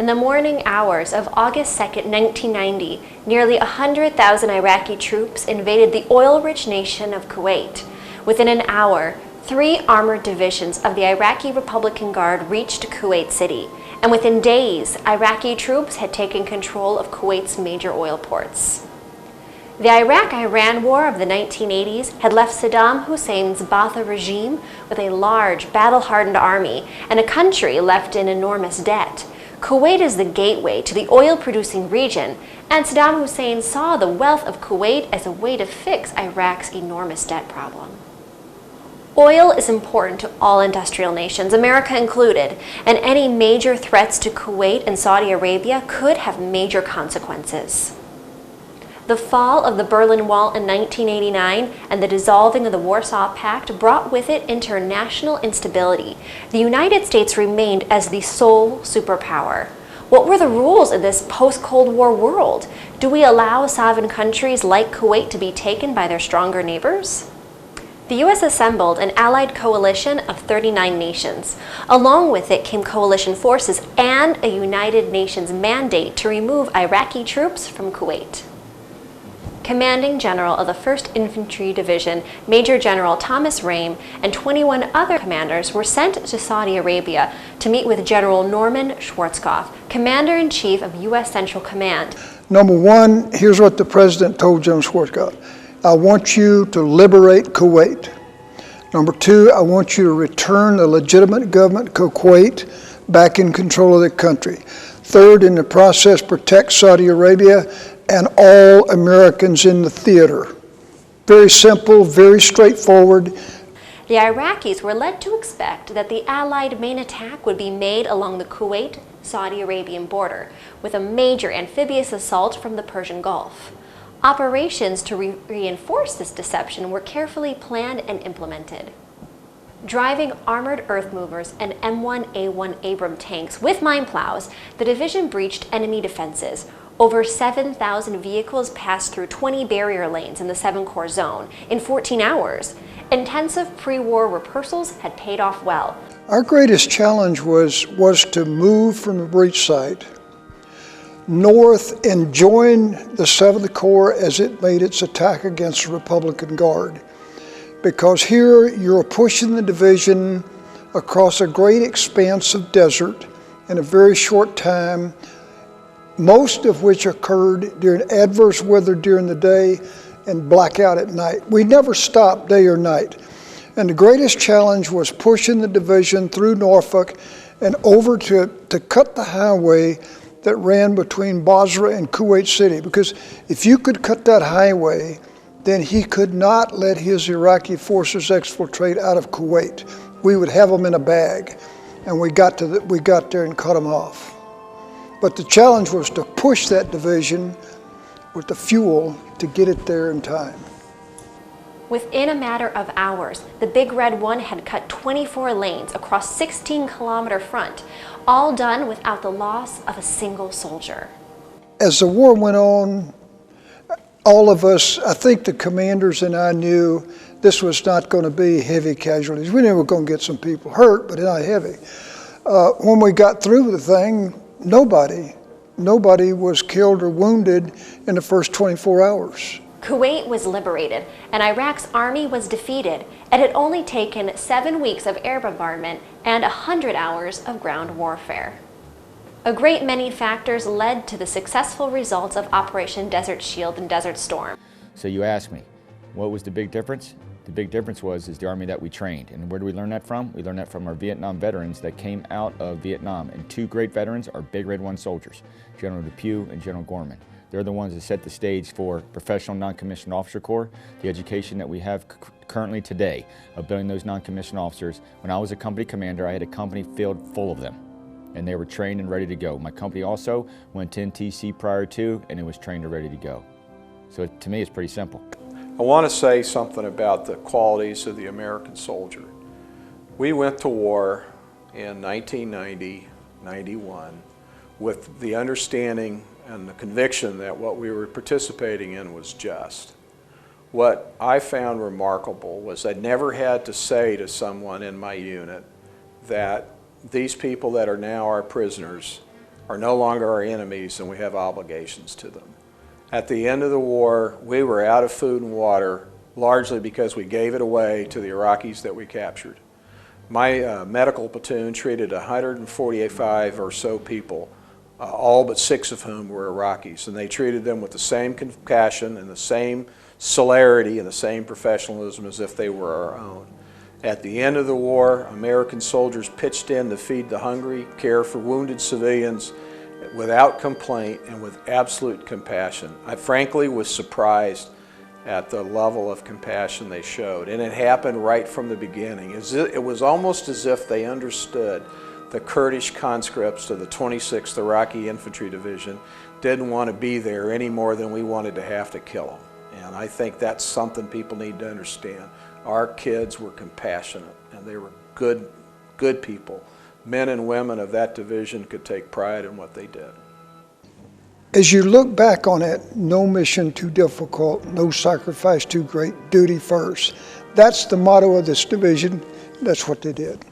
In the morning hours of August 2nd, 1990, nearly 100,000 Iraqi troops invaded the oil-rich nation of Kuwait. Within an hour, 3 armored divisions of the Iraqi Republican Guard reached Kuwait City, and within days, Iraqi troops had taken control of Kuwait's major oil ports. The Iraq-Iran War of the 1980s had left Saddam Hussein's Ba'ath regime with a large, battle-hardened army and a country left in enormous debt. Kuwait is the gateway to the oil-producing region, and Saddam Hussein saw the wealth of Kuwait as a way to fix Iraq's enormous debt problem. Oil is important to all industrial nations, America included, and any major threats to Kuwait and Saudi Arabia could have major consequences. The fall of the Berlin Wall in 1989 and the dissolving of the Warsaw Pact brought with it international instability. The United States remained as the sole superpower. What were the rules in this post-Cold War world? Do we allow sovereign countries like Kuwait to be taken by their stronger neighbors? The U.S. assembled an allied coalition of 39 nations. Along with it came coalition forces and a United Nations mandate to remove Iraqi troops from Kuwait. Commanding General of the 1st Infantry Division, Major General Thomas Rame, and 21 other commanders were sent to Saudi Arabia to meet with General Norman Schwarzkopf, Commander-in-Chief of U.S. Central Command. Number one, here's what the President told General Schwarzkopf. I want you to liberate Kuwait. Number two, I want you to return the legitimate government of Kuwait back in control of the country. Third, in the process, protect Saudi Arabia and all Americans in the theater. Very simple, very straightforward. The Iraqis were led to expect that the Allied main attack would be made along the Kuwait-Saudi Arabian border, with a major amphibious assault from the Persian Gulf. Operations to reinforce this deception were carefully planned and implemented. Driving armored earth movers and M1A1 Abram tanks with mine plows, the division breached enemy defenses. Over 7,000 vehicles passed through 20 barrier lanes in the 7-Corps zone in 14 hours. Intensive pre-war rehearsals had paid off well. Our greatest challenge was to move from the breach site north and join the 7th Corps as it made its attack against the Republican Guard. Because here you're pushing the division across a great expanse of desert in a very short time, most of which occurred during adverse weather during the day and blackout at night. We never stopped day or night. And the greatest challenge was pushing the division through Norfolk and over to cut the highway that ran between Basra and Kuwait City. Because if you could cut that highway, then he could not let his Iraqi forces exfiltrate out of Kuwait. We would have them in a bag. And we got there and cut them off. But the challenge was to push that division with the fuel to get it there in time. Within a matter of hours, the Big Red One had cut 24 lanes across 16-kilometer front, all done without the loss of a single soldier. As the war went on, all of us, I think the commanders and I knew this was not going to be heavy casualties. We knew we were going to get some people hurt, but not heavy. When we got through the thing, nobody was killed or wounded in the first 24 hours. Kuwait was liberated, and Iraq's army was defeated. It had only taken 7 weeks of air bombardment and 100 hours of ground warfare. A great many factors led to the successful results of Operation Desert Shield and Desert Storm. So you ask me, what was the big difference? The big difference is the Army that we trained. And where do we learn that from? We learned that from our Vietnam veterans that came out of Vietnam. And 2 great veterans are Big Red One soldiers, General DePue and General Gorman. They're the ones that set the stage for professional non-commissioned officer corps, the education that we have currently today of building those non-commissioned officers. When I was a company commander, I had a company filled full of them, and they were trained and ready to go. My company also went to NTC prior to, and it was trained and ready to go. So to me, it's pretty simple. I want to say something about the qualities of the American soldier. We went to war in 1990, 91 with the understanding and the conviction that what we were participating in was just. What I found remarkable was I never had to say to someone in my unit that these people that are now our prisoners are no longer our enemies and we have obligations to them. At the end of the war, we were out of food and water, largely because we gave it away to the Iraqis that we captured. My medical platoon treated 145 or so people, all but 6 of whom were Iraqis, and they treated them with the same compassion and the same celerity and the same professionalism as if they were our own. At the end of the war, American soldiers pitched in to feed the hungry, care for wounded civilians without complaint and with absolute compassion. I frankly was surprised at the level of compassion they showed, and it happened right from the beginning. It was almost as if they understood the Kurdish conscripts of the 26th Iraqi Infantry Division didn't want to be there any more than we wanted to have to kill them. And I think that's something people need to understand. Our kids were compassionate, and they were good people. Men and women of that division could take pride in what they did. As you look back on it, no mission too difficult, no sacrifice too great, duty first. That's the motto of this division. That's what they did.